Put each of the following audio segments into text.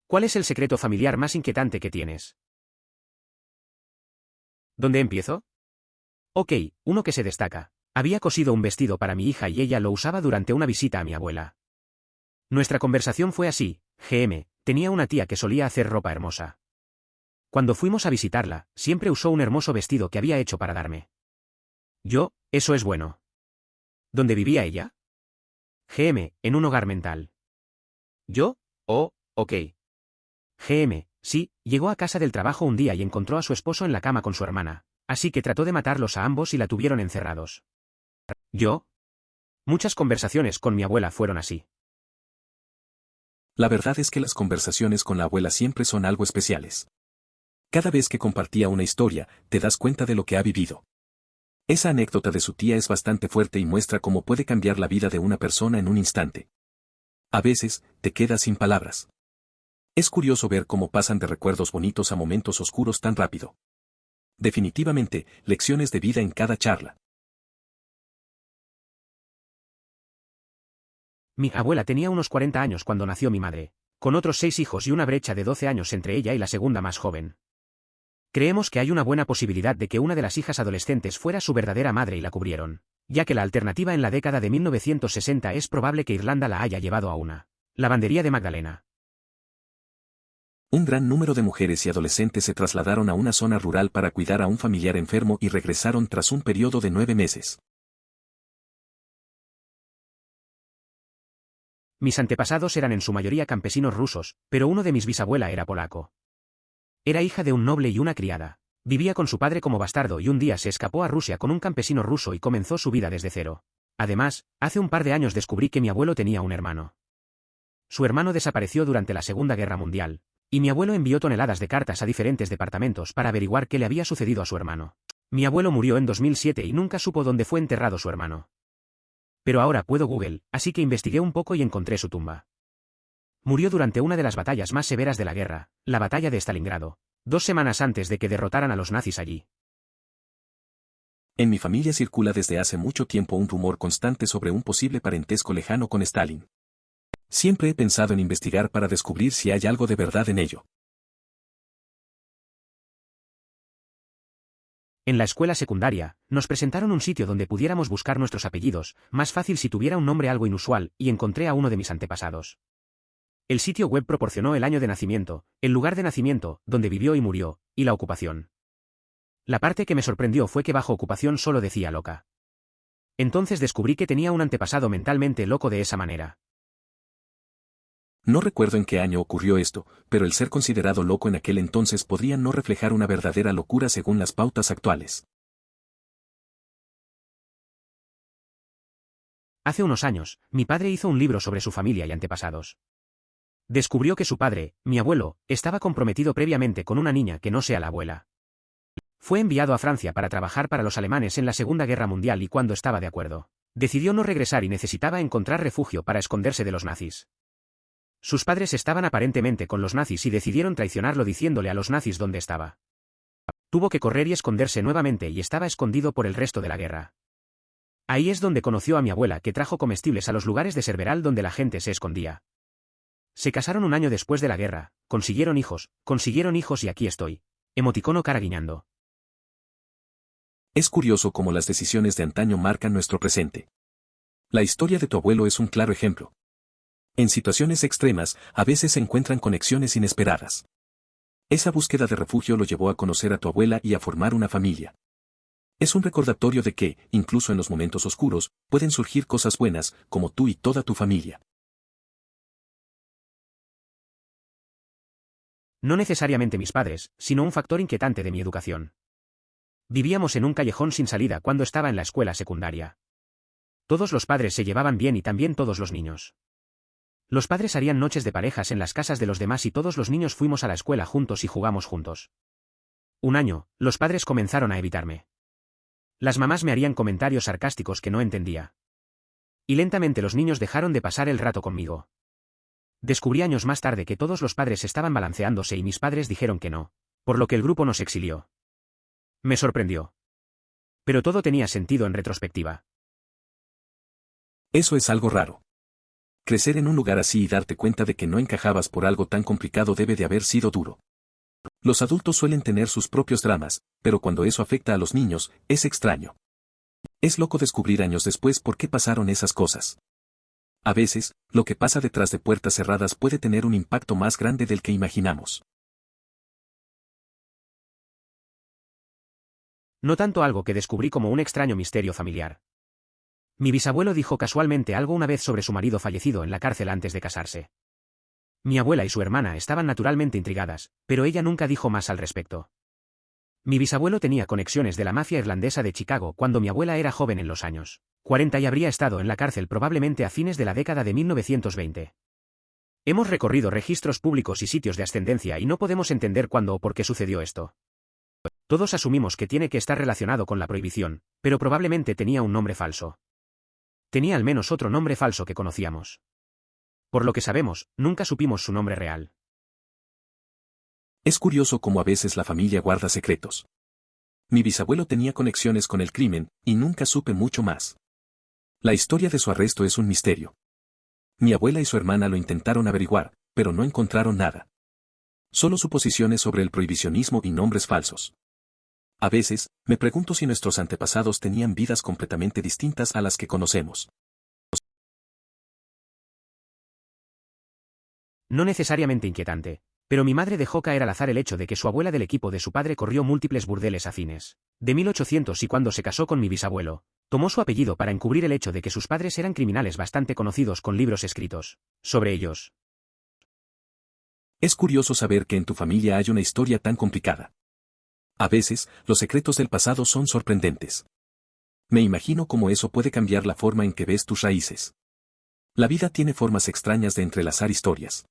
¿Cuál es el secreto familiar más inquietante que tienes? ¿Dónde empiezo? Ok, uno que se destaca. Había cosido un vestido para mi hija y ella lo usaba durante una visita a mi abuela. Nuestra conversación fue así: tenía una tía que solía hacer ropa hermosa. Cuando fuimos a visitarla, siempre usó un hermoso vestido que había hecho para darme. Eso es bueno. ¿Dónde vivía ella? En un hogar mental. Ok. Sí, llegó a casa del trabajo un día y encontró a su esposo en la cama con su hermana, así que trató de matarlos a ambos y la tuvieron encerrados. Muchas conversaciones con mi abuela fueron así. La verdad es que las conversaciones con la abuela siempre son algo especiales. Cada vez que compartía una historia, te das cuenta de lo que ha vivido. Esa anécdota de su tía es bastante fuerte y muestra cómo puede cambiar la vida de una persona en un instante. A veces, te quedas sin palabras. Es curioso ver cómo pasan de recuerdos bonitos a momentos oscuros tan rápido. Definitivamente, lecciones de vida en cada charla. Mi abuela tenía unos 40 años cuando nació mi madre, con otros 6 hijos y una brecha de 12 años entre ella y la segunda más joven. Creemos que hay una buena posibilidad de que una de las hijas adolescentes fuera su verdadera madre y la cubrieron, ya que la alternativa en la década de 1960 es probable que Irlanda la haya llevado a una lavandería de Magdalena. Un gran número de mujeres y adolescentes se trasladaron a una zona rural para cuidar a un familiar enfermo y regresaron tras un periodo de 9 meses. Mis antepasados eran en su mayoría campesinos rusos, pero uno de mis bisabuela era polaco. Era hija de un noble y una criada. Vivía con su padre como bastardo y un día se escapó a Rusia con un campesino ruso y comenzó su vida desde cero. Además, hace un par de años descubrí que mi abuelo tenía un hermano. Su hermano desapareció durante la Segunda Guerra Mundial, y mi abuelo envió toneladas de cartas a diferentes departamentos para averiguar qué le había sucedido a su hermano. Mi abuelo murió en 2007 y nunca supo dónde fue enterrado su hermano. Pero ahora puedo Google, así que investigué un poco y encontré su tumba. Murió durante una de las batallas más severas de la guerra, la batalla de Stalingrado, 2 semanas antes de que derrotaran a los nazis allí. En mi familia circula desde hace mucho tiempo un rumor constante sobre un posible parentesco lejano con Stalin. Siempre he pensado en investigar para descubrir si hay algo de verdad en ello. En la escuela secundaria, nos presentaron un sitio donde pudiéramos buscar nuestros apellidos, más fácil si tuviera un nombre algo inusual, y encontré a uno de mis antepasados. El sitio web proporcionó el año de nacimiento, el lugar de nacimiento, donde vivió y murió, y la ocupación. La parte que me sorprendió fue que bajo ocupación solo decía loca. Entonces descubrí que tenía un antepasado mentalmente loco de esa manera. No recuerdo en qué año ocurrió esto, pero el ser considerado loco en aquel entonces podría no reflejar una verdadera locura según las pautas actuales. Hace unos años, mi padre hizo un libro sobre su familia y antepasados. Descubrió que su padre, mi abuelo, estaba comprometido previamente con una niña que no sea la abuela. Fue enviado a Francia para trabajar para los alemanes en la Segunda Guerra Mundial y cuando estaba de acuerdo, decidió no regresar y necesitaba encontrar refugio para esconderse de los nazis. Sus padres estaban aparentemente con los nazis y decidieron traicionarlo diciéndole a los nazis dónde estaba. Tuvo que correr y esconderse nuevamente y estaba escondido por el resto de la guerra. Ahí es donde conoció a mi abuela que trajo comestibles a los lugares de Cerveral donde la gente se escondía. Se casaron un año después de la guerra, consiguieron hijos y aquí estoy. Emoticono cara guiñando. Es curioso cómo las decisiones de antaño marcan nuestro presente. La historia de tu abuelo es un claro ejemplo. En situaciones extremas, a veces se encuentran conexiones inesperadas. Esa búsqueda de refugio lo llevó a conocer a tu abuela y a formar una familia. Es un recordatorio de que, incluso en los momentos oscuros, pueden surgir cosas buenas, como tú y toda tu familia. No necesariamente mis padres, sino un factor inquietante de mi educación. Vivíamos en un callejón sin salida cuando estaba en la escuela secundaria. Todos los padres se llevaban bien y también todos los niños. Los padres harían noches de parejas en las casas de los demás y todos los niños fuimos a la escuela juntos y jugamos juntos. Un año, los padres comenzaron a evitarme. Las mamás me harían comentarios sarcásticos que no entendía. Y lentamente los niños dejaron de pasar el rato conmigo. Descubrí años más tarde que todos los padres estaban balanceándose y mis padres dijeron que no, por lo que el grupo nos exilió. Me sorprendió. Pero todo tenía sentido en retrospectiva. Eso es algo raro. Crecer en un lugar así y darte cuenta de que no encajabas por algo tan complicado debe de haber sido duro. Los adultos suelen tener sus propios dramas, pero cuando eso afecta a los niños, es extraño. Es loco descubrir años después por qué pasaron esas cosas. A veces, lo que pasa detrás de puertas cerradas puede tener un impacto más grande del que imaginamos. No tanto algo que descubrí como un extraño misterio familiar. Mi bisabuelo dijo casualmente algo una vez sobre su marido fallecido en la cárcel antes de casarse. Mi abuela y su hermana estaban naturalmente intrigadas, pero ella nunca dijo más al respecto. Mi bisabuelo tenía conexiones de la mafia irlandesa de Chicago cuando mi abuela era joven en los años 40 y habría estado en la cárcel probablemente a fines de la década de 1920. Hemos recorrido registros públicos y sitios de ascendencia y no podemos entender cuándo o por qué sucedió esto. Todos asumimos que tiene que estar relacionado con la prohibición, pero probablemente tenía un nombre falso. Tenía al menos otro nombre falso que conocíamos. Por lo que sabemos, nunca supimos su nombre real. Es curioso cómo a veces la familia guarda secretos. Mi bisabuelo tenía conexiones con el crimen, y nunca supe mucho más. La historia de su arresto es un misterio. Mi abuela y su hermana lo intentaron averiguar, pero no encontraron nada. Solo suposiciones sobre el prohibicionismo y nombres falsos. A veces, me pregunto si nuestros antepasados tenían vidas completamente distintas a las que conocemos. No necesariamente inquietante, pero mi madre dejó caer al azar el hecho de que su abuela del equipo de su padre corrió múltiples burdeles a fines de 1800 y cuando se casó con mi bisabuelo, tomó su apellido para encubrir el hecho de que sus padres eran criminales bastante conocidos con libros escritos sobre ellos. Es curioso saber que en tu familia hay una historia tan complicada. A veces, los secretos del pasado son sorprendentes. Me imagino cómo eso puede cambiar la forma en que ves tus raíces. La vida tiene formas extrañas de entrelazar historias.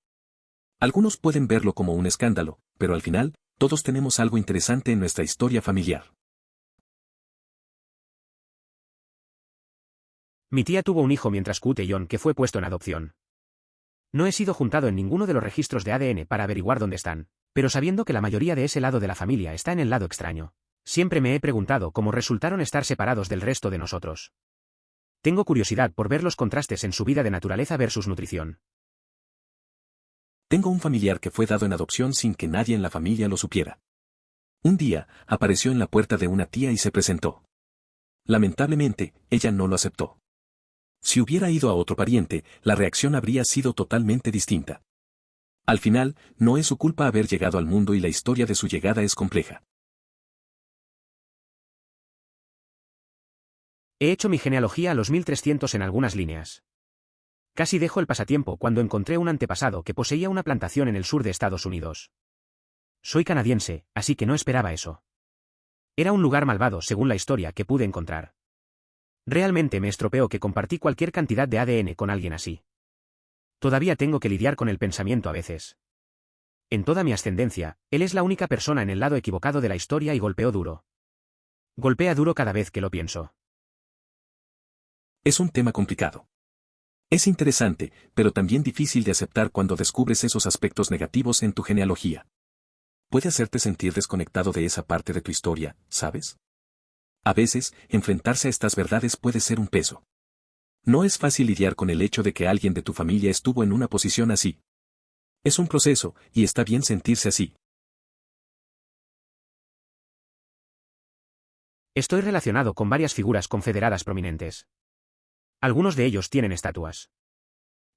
Algunos pueden verlo como un escándalo, pero al final, todos tenemos algo interesante en nuestra historia familiar. Mi tía tuvo un hijo mientras John que fue puesto en adopción. No he sido juntado en ninguno de los registros de ADN para averiguar dónde están, pero sabiendo que la mayoría de ese lado de la familia está en el lado extraño, siempre me he preguntado cómo resultaron estar separados del resto de nosotros. Tengo curiosidad por ver los contrastes en su vida de naturaleza versus nutrición. Tengo un familiar que fue dado en adopción sin que nadie en la familia lo supiera. Un día, apareció en la puerta de una tía y se presentó. Lamentablemente, ella no lo aceptó. Si hubiera ido a otro pariente, la reacción habría sido totalmente distinta. Al final, no es su culpa haber llegado al mundo y la historia de su llegada es compleja. He hecho mi genealogía a los 1300 en algunas líneas. Casi dejo el pasatiempo cuando encontré un antepasado que poseía una plantación en el sur de Estados Unidos. Soy canadiense, así que no esperaba eso. Era un lugar malvado según la historia que pude encontrar. Realmente me estropeó que compartí cualquier cantidad de ADN con alguien así. Todavía tengo que lidiar con el pensamiento a veces. En toda mi ascendencia, él es la única persona en el lado equivocado de la historia y golpeó duro. Golpea duro cada vez que lo pienso. Es un tema complicado. Es interesante, pero también difícil de aceptar cuando descubres esos aspectos negativos en tu genealogía. Puede hacerte sentir desconectado de esa parte de tu historia, ¿sabes? A veces, enfrentarse a estas verdades puede ser un peso. No es fácil lidiar con el hecho de que alguien de tu familia estuvo en una posición así. Es un proceso, y está bien sentirse así. Estoy relacionado con varias figuras confederadas prominentes. Algunos de ellos tienen estatuas.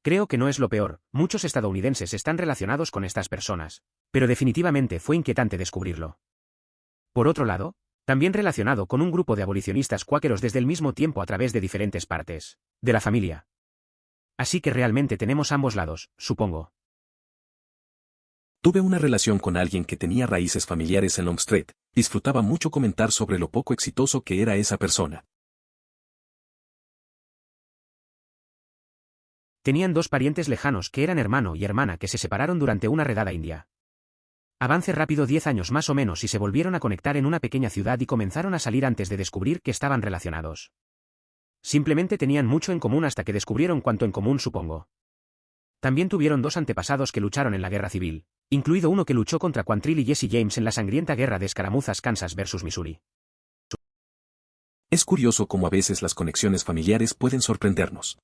Creo que no es lo peor, muchos estadounidenses están relacionados con estas personas, pero definitivamente fue inquietante descubrirlo. Por otro lado, también relacionado con un grupo de abolicionistas cuáqueros desde el mismo tiempo a través de diferentes partes de la familia. Así que realmente tenemos ambos lados, supongo. Tuve una relación con alguien que tenía raíces familiares en Longstreet, disfrutaba mucho comentar sobre lo poco exitoso que era esa persona. Tenían dos parientes lejanos que eran hermano y hermana que se separaron durante una redada india. Avance rápido 10 años más o menos y se volvieron a conectar en una pequeña ciudad y comenzaron a salir antes de descubrir que estaban relacionados. Simplemente tenían mucho en común hasta que descubrieron cuánto en común supongo. También tuvieron dos antepasados que lucharon en la guerra civil, incluido uno que luchó contra Quantrill y Jesse James en la sangrienta guerra de escaramuzas Kansas versus Missouri. Es curioso cómo a veces las conexiones familiares pueden sorprendernos.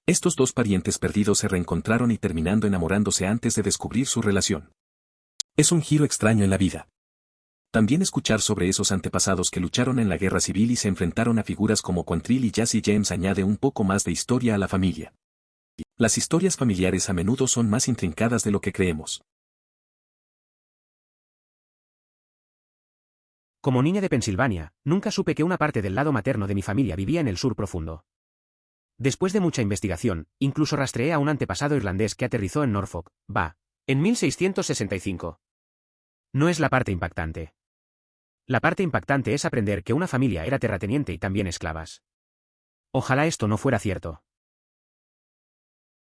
Estos dos parientes perdidos se reencontraron y terminando enamorándose antes de descubrir su relación. Es un giro extraño en la vida. También escuchar sobre esos antepasados que lucharon en la guerra civil y se enfrentaron a figuras como Quantrill y Jesse James añade un poco más de historia a la familia. Las historias familiares a menudo son más intrincadas de lo que creemos. Como niña de Pensilvania, nunca supe que una parte del lado materno de mi familia vivía en el sur profundo. Después de mucha investigación, incluso rastreé a un antepasado irlandés que aterrizó en Norfolk, en 1665. No es la parte impactante. La parte impactante es aprender que una familia era terrateniente y también esclavas. Ojalá esto no fuera cierto.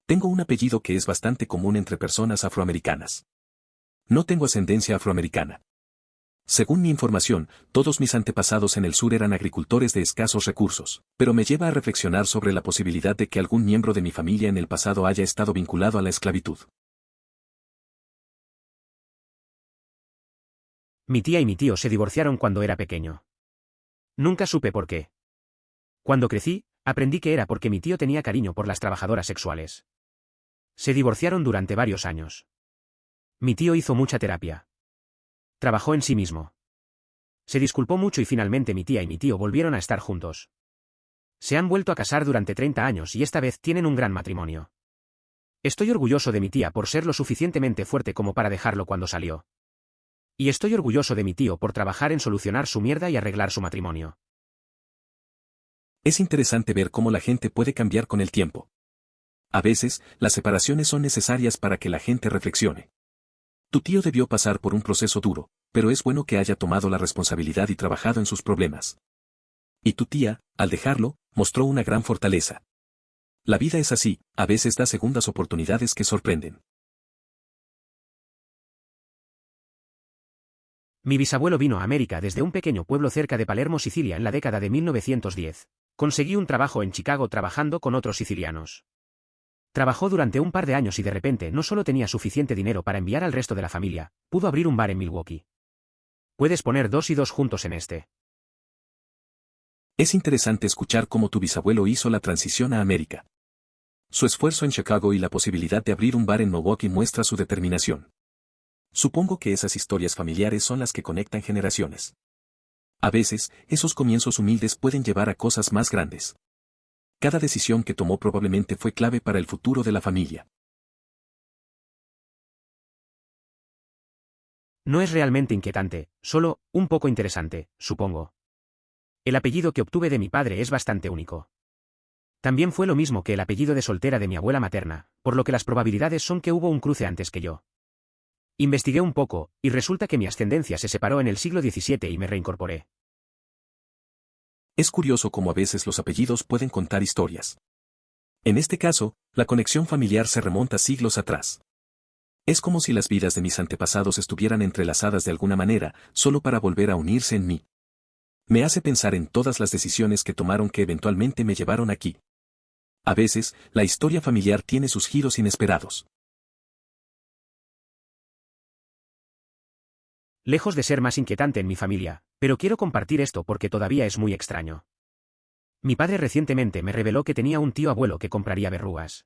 Tengo un apellido que es bastante común entre personas afroamericanas. No tengo ascendencia afroamericana. Según mi información, todos mis antepasados en el sur eran agricultores de escasos recursos, pero me lleva a reflexionar sobre la posibilidad de que algún miembro de mi familia en el pasado haya estado vinculado a la esclavitud. Mi tía y mi tío se divorciaron cuando era pequeño. Nunca supe por qué. Cuando crecí, aprendí que era porque mi tío tenía cariño por las trabajadoras sexuales. Se divorciaron durante varios años. Mi tío hizo mucha terapia. Trabajó en sí mismo. Se disculpó mucho y finalmente mi tía y mi tío volvieron a estar juntos. Se han vuelto a casar durante 30 años y esta vez tienen un gran matrimonio. Estoy orgulloso de mi tía por ser lo suficientemente fuerte como para dejarlo cuando salió. Y estoy orgulloso de mi tío por trabajar en solucionar su mierda y arreglar su matrimonio. Es interesante ver cómo la gente puede cambiar con el tiempo. A veces, las separaciones son necesarias para que la gente reflexione. Tu tío debió pasar por un proceso duro, pero es bueno que haya tomado la responsabilidad y trabajado en sus problemas. Y tu tía, al dejarlo, mostró una gran fortaleza. La vida es así, a veces da segundas oportunidades que sorprenden. Mi bisabuelo vino a América desde un pequeño pueblo cerca de Palermo, Sicilia, en la década de 1910. Conseguí un trabajo en Chicago trabajando con otros sicilianos. Trabajó durante un par de años y de repente no solo tenía suficiente dinero para enviar al resto de la familia, pudo abrir un bar en Milwaukee. Puedes poner 2 y 2 juntos en este. Es interesante escuchar cómo tu bisabuelo hizo la transición a América. Su esfuerzo en Chicago y la posibilidad de abrir un bar en Milwaukee muestra su determinación. Supongo que esas historias familiares son las que conectan generaciones. A veces, esos comienzos humildes pueden llevar a cosas más grandes. Cada decisión que tomó probablemente fue clave para el futuro de la familia. No es realmente inquietante, solo un poco interesante, supongo. El apellido que obtuve de mi padre es bastante único. También fue lo mismo que el apellido de soltera de mi abuela materna, por lo que las probabilidades son que hubo un cruce antes que yo. Investigué un poco, y resulta que mi ascendencia se separó en el siglo XVII y me reincorporé. Es curioso cómo a veces los apellidos pueden contar historias. En este caso, la conexión familiar se remonta siglos atrás. Es como si las vidas de mis antepasados estuvieran entrelazadas de alguna manera, solo para volver a unirse en mí. Me hace pensar en todas las decisiones que tomaron que eventualmente me llevaron aquí. A veces, la historia familiar tiene sus giros inesperados. Lejos de ser más inquietante en mi familia, pero quiero compartir esto porque todavía es muy extraño. Mi padre recientemente me reveló que tenía un tío abuelo que compraría verrugas.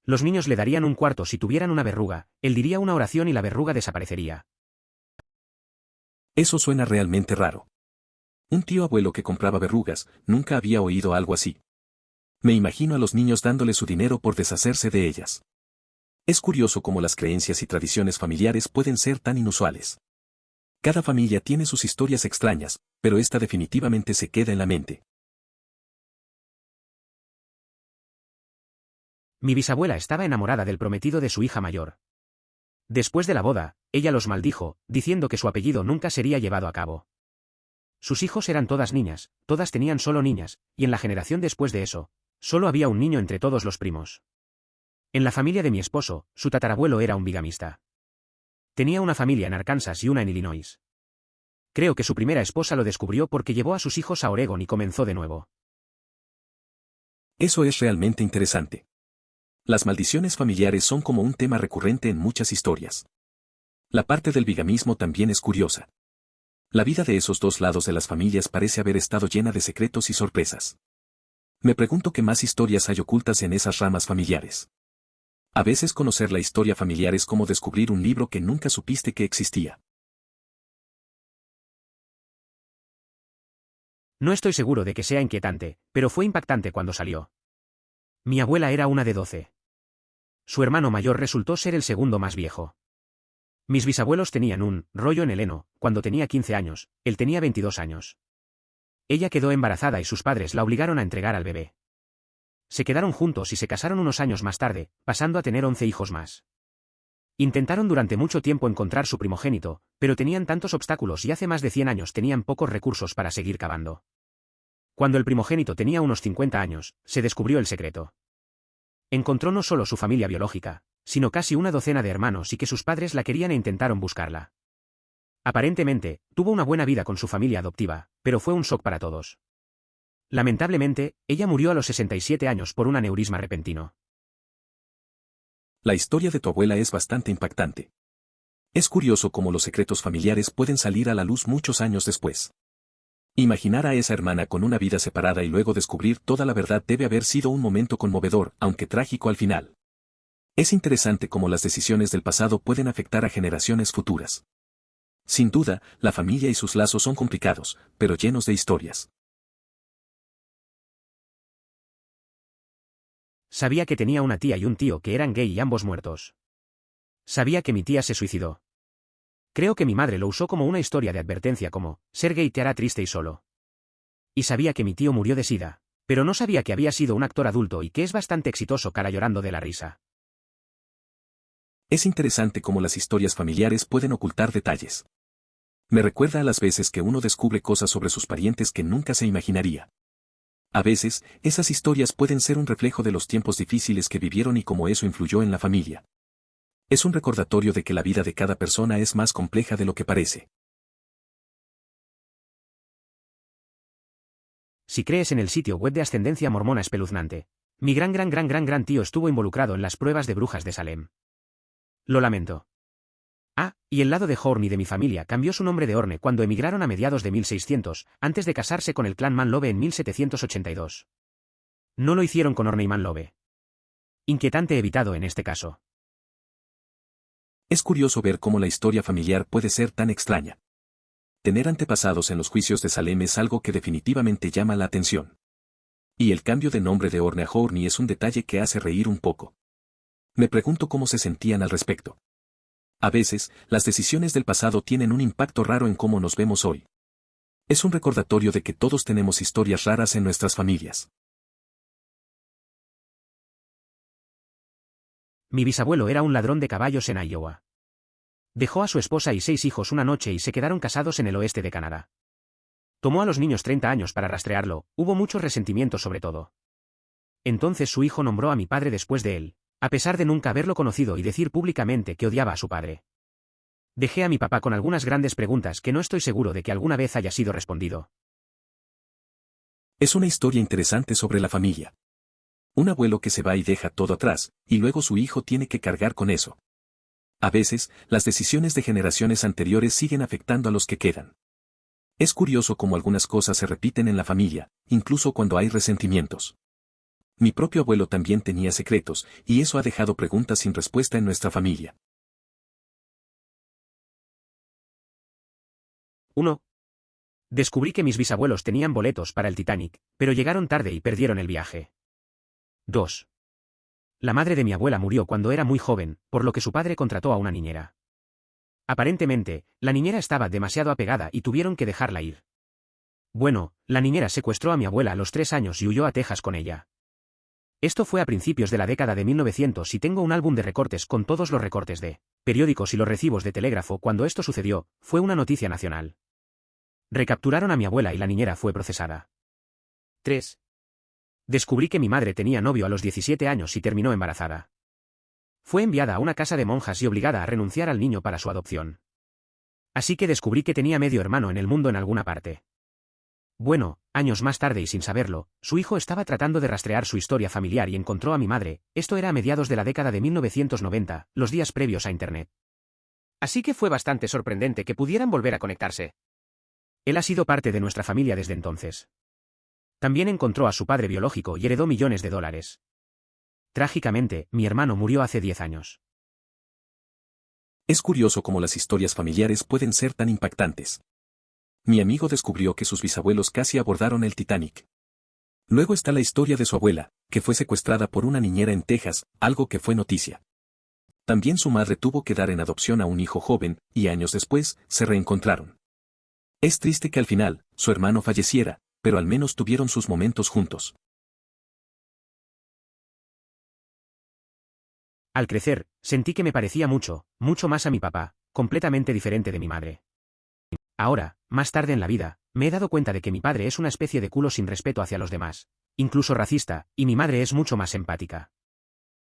Los niños le darían un cuarto si tuvieran una verruga, él diría una oración y la verruga desaparecería. Eso suena realmente raro. Un tío abuelo que compraba verrugas, nunca había oído algo así. Me imagino a los niños dándole su dinero por deshacerse de ellas. Es curioso cómo las creencias y tradiciones familiares pueden ser tan inusuales. Cada familia tiene sus historias extrañas, pero esta definitivamente se queda en la mente. Mi bisabuela estaba enamorada del prometido de su hija mayor. Después de la boda, ella los maldijo, diciendo que su apellido nunca sería llevado a cabo. Sus hijos eran todas niñas, todas tenían solo niñas, y en la generación después de eso, solo había un niño entre todos los primos. En la familia de mi esposo, su tatarabuelo era un bigamista. Tenía una familia en Arkansas y una en Illinois. Creo que su primera esposa lo descubrió porque llevó a sus hijos a Oregón y comenzó de nuevo. Eso es realmente interesante. Las maldiciones familiares son como un tema recurrente en muchas historias. La parte del bigamismo también es curiosa. La vida de esos dos lados de las familias parece haber estado llena de secretos y sorpresas. Me pregunto qué más historias hay ocultas en esas ramas familiares. A veces conocer la historia familiar es como descubrir un libro que nunca supiste que existía. No estoy seguro de que sea inquietante, pero fue impactante cuando salió. Mi abuela era una de 12. Su hermano mayor resultó ser el segundo más viejo. Mis bisabuelos tenían un rollo en el heno, cuando tenía 15 años, él tenía 22 años. Ella quedó embarazada y sus padres la obligaron a entregar al bebé. Se quedaron juntos y se casaron unos años más tarde, pasando a tener 11 hijos más. Intentaron durante mucho tiempo encontrar su primogénito, pero tenían tantos obstáculos y hace más de 100 años tenían pocos recursos para seguir cavando. Cuando el primogénito tenía unos 50 años, se descubrió el secreto. Encontró no solo su familia biológica, sino casi una docena de hermanos y que sus padres la querían e intentaron buscarla. Aparentemente, tuvo una buena vida con su familia adoptiva, pero fue un shock para todos. Lamentablemente, ella murió a los 67 años por un aneurisma repentino. La historia de tu abuela es bastante impactante. Es curioso cómo los secretos familiares pueden salir a la luz muchos años después. Imaginar a esa hermana con una vida separada y luego descubrir toda la verdad debe haber sido un momento conmovedor, aunque trágico al final. Es interesante cómo las decisiones del pasado pueden afectar a generaciones futuras. Sin duda, la familia y sus lazos son complicados, pero llenos de historias. Sabía que tenía una tía y un tío que eran gay y ambos muertos. Sabía que mi tía se suicidó. Creo que mi madre lo usó como una historia de advertencia como, ser gay te hará triste y solo. Y sabía que mi tío murió de sida, pero no sabía que había sido un actor adulto y que es bastante exitoso cara llorando de la risa. Es interesante cómo las historias familiares pueden ocultar detalles. Me recuerda a las veces que uno descubre cosas sobre sus parientes que nunca se imaginaría. A veces, esas historias pueden ser un reflejo de los tiempos difíciles que vivieron y cómo eso influyó en la familia. Es un recordatorio de que la vida de cada persona es más compleja de lo que parece. Si crees en el sitio web de ascendencia mormona espeluznante, mi gran tío estuvo involucrado en las pruebas de brujas de Salem. Lo lamento. Ah, y el lado de Horny de mi familia cambió su nombre de Orne cuando emigraron a mediados de 1600, antes de casarse con el clan Manlove en 1782. No lo hicieron con Orne y Manlove. Inquietante evitado en este caso. Es curioso ver cómo la historia familiar puede ser tan extraña. Tener antepasados en los juicios de Salem es algo que definitivamente llama la atención. Y el cambio de nombre de Orne a Horny es un detalle que hace reír un poco. Me pregunto cómo se sentían al respecto. A veces, las decisiones del pasado tienen un impacto raro en cómo nos vemos hoy. Es un recordatorio de que todos tenemos historias raras en nuestras familias. Mi bisabuelo era un ladrón de caballos en Iowa. Dejó a su esposa y 6 hijos una noche y se quedaron casados en el oeste de Canadá. Tomó a los niños 30 años para rastrearlo, hubo mucho resentimiento sobre todo. Entonces su hijo nombró a mi padre después de él, a pesar de nunca haberlo conocido y decir públicamente que odiaba a su padre. Dejé a mi papá con algunas grandes preguntas que no estoy seguro de que alguna vez haya sido respondido. Es una historia interesante sobre la familia. Un abuelo que se va y deja todo atrás, y luego su hijo tiene que cargar con eso. A veces, las decisiones de generaciones anteriores siguen afectando a los que quedan. Es curioso cómo algunas cosas se repiten en la familia, incluso cuando hay resentimientos. Mi propio abuelo también tenía secretos, y eso ha dejado preguntas sin respuesta en nuestra familia. 1. Descubrí que mis bisabuelos tenían boletos para el Titanic, pero llegaron tarde y perdieron el viaje. 2. La madre de mi abuela murió cuando era muy joven, por lo que su padre contrató a una niñera. Aparentemente, la niñera estaba demasiado apegada y tuvieron que dejarla ir. Bueno, la niñera secuestró a mi abuela a los 3 años y huyó a Texas con ella. Esto fue a principios de la década de 1900 y tengo un álbum de recortes con todos los recortes de periódicos y los recibos de telégrafo cuando esto sucedió, fue una noticia nacional. Recapturaron a mi abuela y la niñera fue procesada. 3. Descubrí que mi madre tenía novio a los 17 años y terminó embarazada. Fue enviada a una casa de monjas y obligada a renunciar al niño para su adopción. Así que descubrí que tenía medio hermano en el mundo en alguna parte. Bueno, años más tarde y sin saberlo, su hijo estaba tratando de rastrear su historia familiar y encontró a mi madre, esto era a mediados de la década de 1990, los días previos a Internet. Así que fue bastante sorprendente que pudieran volver a conectarse. Él ha sido parte de nuestra familia desde entonces. También encontró a su padre biológico y heredó millones de dólares. Trágicamente, mi hermano murió hace 10 años. Es curioso cómo las historias familiares pueden ser tan impactantes. Mi amigo descubrió que sus bisabuelos casi abordaron el Titanic. Luego está la historia de su abuela, que fue secuestrada por una niñera en Texas, algo que fue noticia. También su madre tuvo que dar en adopción a un hijo joven, y años después, se reencontraron. Es triste que al final, su hermano falleciera, pero al menos tuvieron sus momentos juntos. Al crecer, sentí que me parecía mucho, mucho más a mi papá, completamente diferente de mi madre. Ahora, más tarde en la vida, me he dado cuenta de que mi padre es una especie de culo sin respeto hacia los demás, incluso racista, y mi madre es mucho más empática.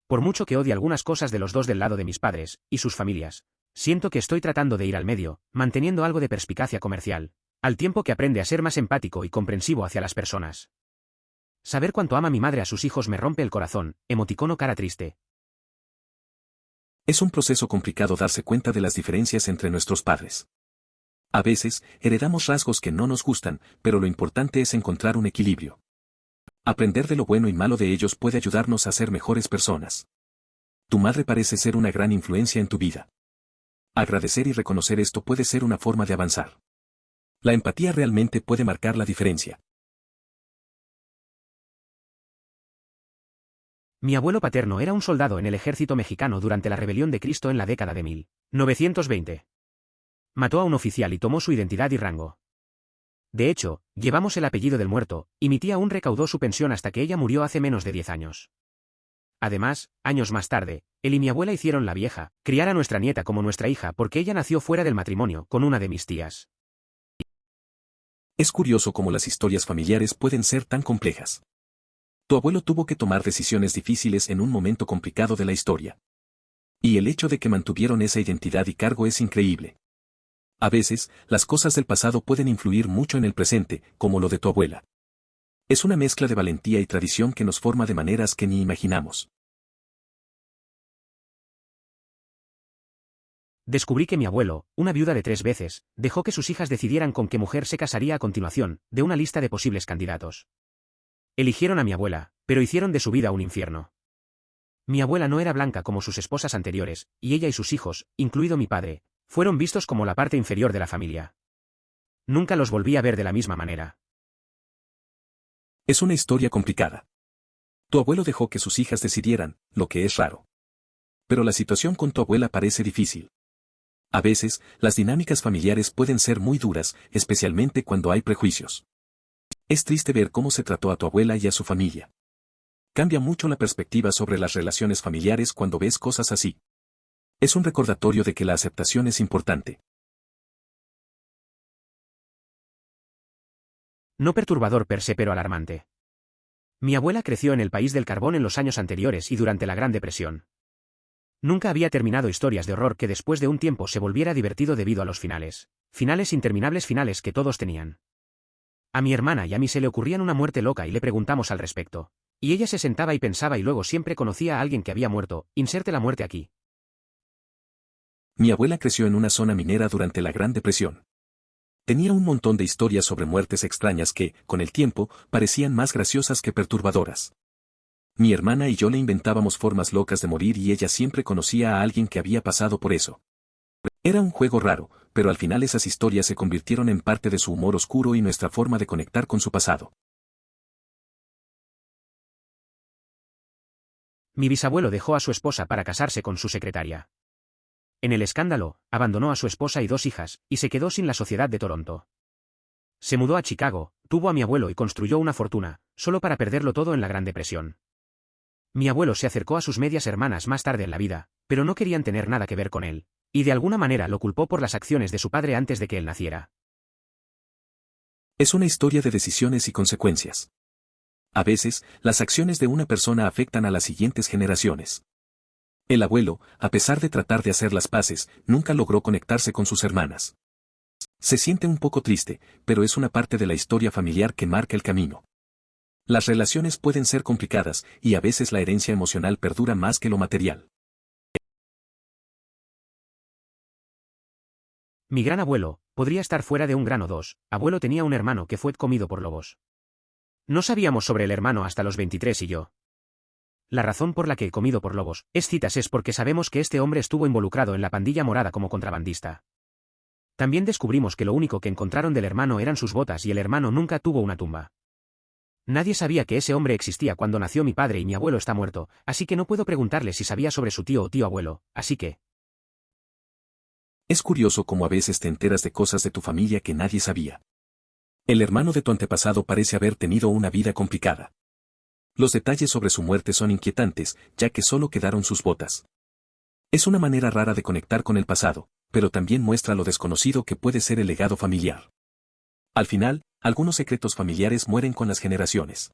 Por mucho que odie algunas cosas de los dos del lado de mis padres, y sus familias, siento que estoy tratando de ir al medio, manteniendo algo de perspicacia comercial, al tiempo que aprende a ser más empático y comprensivo hacia las personas. Saber cuánto ama mi madre a sus hijos me rompe el corazón, emoticono cara triste. Es un proceso complicado darse cuenta de las diferencias entre nuestros padres. A veces, heredamos rasgos que no nos gustan, pero lo importante es encontrar un equilibrio. Aprender de lo bueno y malo de ellos puede ayudarnos a ser mejores personas. Tu madre parece ser una gran influencia en tu vida. Agradecer y reconocer esto puede ser una forma de avanzar. La empatía realmente puede marcar la diferencia. Mi abuelo paterno era un soldado en el ejército mexicano durante la rebelión de Cristo en la década de 1920. Mató a un oficial y tomó su identidad y rango. De hecho, llevamos el apellido del muerto, y mi tía aún recaudó su pensión hasta que ella murió hace menos de 10 años. Además, años más tarde, él y mi abuela hicieron la vieja, criar a nuestra nieta como nuestra hija porque ella nació fuera del matrimonio con una de mis tías. Es curioso cómo las historias familiares pueden ser tan complejas. Tu abuelo tuvo que tomar decisiones difíciles en un momento complicado de la historia. Y el hecho de que mantuvieron esa identidad y cargo es increíble. A veces, las cosas del pasado pueden influir mucho en el presente, como lo de tu abuela. Es una mezcla de valentía y tradición que nos forma de maneras que ni imaginamos. Descubrí que mi abuelo, una viuda de 3 veces, dejó que sus hijas decidieran con qué mujer se casaría a continuación, de una lista de posibles candidatos. Eligieron a mi abuela, pero hicieron de su vida un infierno. Mi abuela no era blanca como sus esposas anteriores, y ella y sus hijos, incluido mi padre, fueron vistos como la parte inferior de la familia. Nunca los volví a ver de la misma manera. Es una historia complicada. Tu abuelo dejó que sus hijas decidieran, lo que es raro. Pero la situación con tu abuela parece difícil. A veces, las dinámicas familiares pueden ser muy duras, especialmente cuando hay prejuicios. Es triste ver cómo se trató a tu abuela y a su familia. Cambia mucho la perspectiva sobre las relaciones familiares cuando ves cosas así. Es un recordatorio de que la aceptación es importante. No perturbador per se pero alarmante. Mi abuela creció en el país del carbón en los años anteriores y durante la Gran Depresión. Nunca había terminado historias de horror que después de un tiempo se volviera divertido debido a los finales. Finales interminables finales que todos tenían. A mi hermana y a mí se le ocurrían una muerte loca y le preguntamos al respecto. Y ella se sentaba y pensaba y luego siempre conocía a alguien que había muerto, inserte la muerte aquí. Mi abuela creció en una zona minera durante la Gran Depresión. Tenía un montón de historias sobre muertes extrañas que, con el tiempo, parecían más graciosas que perturbadoras. Mi hermana y yo le inventábamos formas locas de morir y ella siempre conocía a alguien que había pasado por eso. Era un juego raro, pero al final esas historias se convirtieron en parte de su humor oscuro y nuestra forma de conectar con su pasado. Mi bisabuelo dejó a su esposa para casarse con su secretaria. En el escándalo, abandonó a su esposa y 2 hijas, y se quedó sin la sociedad de Toronto. Se mudó a Chicago, tuvo a mi abuelo y construyó una fortuna, solo para perderlo todo en la Gran Depresión. Mi abuelo se acercó a sus medias hermanas más tarde en la vida, pero no querían tener nada que ver con él, y de alguna manera lo culpó por las acciones de su padre antes de que él naciera. Es una historia de decisiones y consecuencias. A veces, las acciones de una persona afectan a las siguientes generaciones. El abuelo, a pesar de tratar de hacer las paces, nunca logró conectarse con sus hermanas. Se siente un poco triste, pero es una parte de la historia familiar que marca el camino. Las relaciones pueden ser complicadas, y a veces la herencia emocional perdura más que lo material. Mi gran abuelo, podría estar fuera de un grano 2, abuelo tenía un hermano que fue comido por lobos. No sabíamos sobre el hermano hasta los 23 y yo. La razón por la que he comido por lobos, citas es porque sabemos que este hombre estuvo involucrado en la pandilla morada como contrabandista. También descubrimos que lo único que encontraron del hermano eran sus botas y el hermano nunca tuvo una tumba. Nadie sabía que ese hombre existía cuando nació mi padre y mi abuelo está muerto, así que no puedo preguntarle si sabía sobre su tío o tío abuelo, así que... Es curioso cómo a veces te enteras de cosas de tu familia que nadie sabía. El hermano de tu antepasado parece haber tenido una vida complicada. Los detalles sobre su muerte son inquietantes, ya que solo quedaron sus botas. Es una manera rara de conectar con el pasado, pero también muestra lo desconocido que puede ser el legado familiar. Al final, algunos secretos familiares mueren con las generaciones.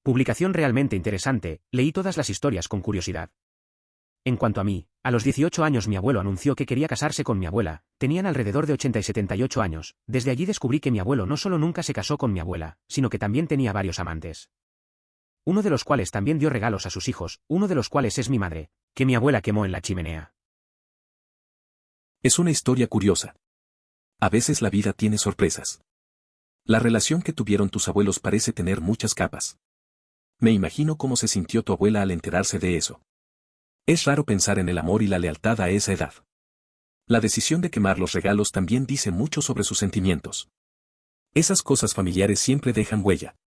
Publicación realmente interesante, leí todas las historias con curiosidad. En cuanto a mí, a los 18 años mi abuelo anunció que quería casarse con mi abuela, tenían alrededor de 80 y 78 años, desde allí descubrí que mi abuelo no solo nunca se casó con mi abuela, sino que también tenía varios amantes. Uno de los cuales también dio regalos a sus hijos, uno de los cuales es mi madre, que mi abuela quemó en la chimenea. Es una historia curiosa. A veces la vida tiene sorpresas. La relación que tuvieron tus abuelos parece tener muchas capas. Me imagino cómo se sintió tu abuela al enterarse de eso. Es raro pensar en el amor y la lealtad a esa edad. La decisión de quemar los regalos también dice mucho sobre sus sentimientos. Esas cosas familiares siempre dejan huella.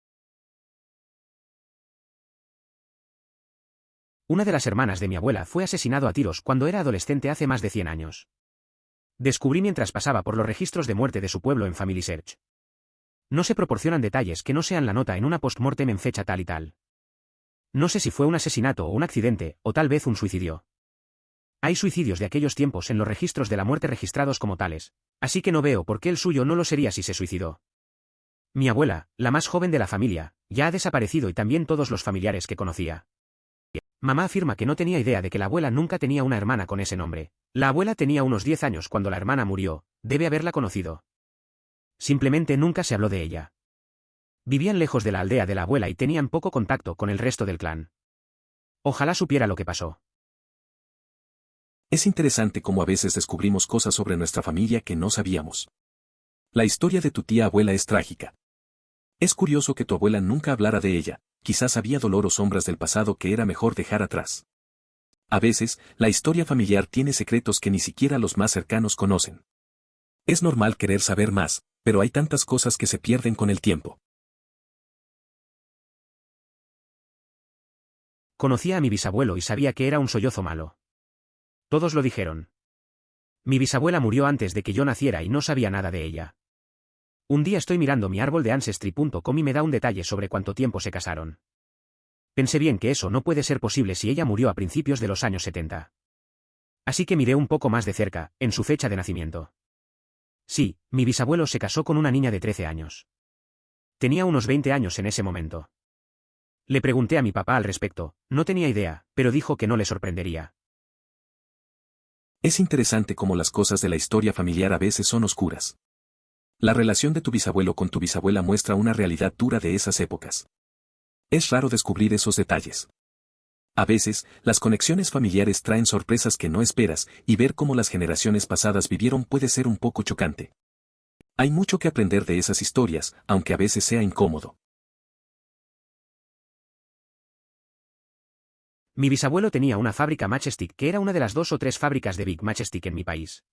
Una de las hermanas de mi abuela fue asesinado a tiros cuando era adolescente hace más de 100 años. Descubrí mientras pasaba por los registros de muerte de su pueblo en Family Search. No se proporcionan detalles que no sean la nota en una postmortem en fecha tal y tal. No sé si fue un asesinato o un accidente, o tal vez un suicidio. Hay suicidios de aquellos tiempos en los registros de la muerte registrados como tales, así que no veo por qué el suyo no lo sería si se suicidó. Mi abuela, la más joven de la familia, ya ha desaparecido y también todos los familiares que conocía. Mamá afirma que no tenía idea de que la abuela nunca tenía una hermana con ese nombre. La abuela tenía unos 10 años cuando la hermana murió, debe haberla conocido. Simplemente nunca se habló de ella. Vivían lejos de la aldea de la abuela y tenían poco contacto con el resto del clan. Ojalá supiera lo que pasó. Es interesante cómo a veces descubrimos cosas sobre nuestra familia que no sabíamos. La historia de tu tía abuela es trágica. Es curioso que tu abuela nunca hablara de ella, quizás había dolor o sombras del pasado que era mejor dejar atrás. A veces, la historia familiar tiene secretos que ni siquiera los más cercanos conocen. Es normal querer saber más, pero hay tantas cosas que se pierden con el tiempo. Conocía a mi bisabuelo y sabía que era un sollozo malo. Todos lo dijeron. Mi bisabuela murió antes de que yo naciera y no sabía nada de ella. Un día estoy mirando mi árbol de Ancestry.com y me da un detalle sobre cuánto tiempo se casaron. Pensé bien que eso no puede ser posible si ella murió a principios de los años 70. Así que miré un poco más de cerca, en su fecha de nacimiento. Sí, mi bisabuelo se casó con una niña de 13 años. Tenía unos 20 años en ese momento. Le pregunté a mi papá al respecto, no tenía idea, pero dijo que no le sorprendería. Es interesante cómo las cosas de la historia familiar a veces son oscuras. La relación de tu bisabuelo con tu bisabuela muestra una realidad dura de esas épocas. Es raro descubrir esos detalles. A veces, las conexiones familiares traen sorpresas que no esperas, y ver cómo las generaciones pasadas vivieron puede ser un poco chocante. Hay mucho que aprender de esas historias, aunque a veces sea incómodo. Mi bisabuelo tenía una fábrica Matchstick que era una de las 2 o 3 fábricas de Big Matchstick en mi país.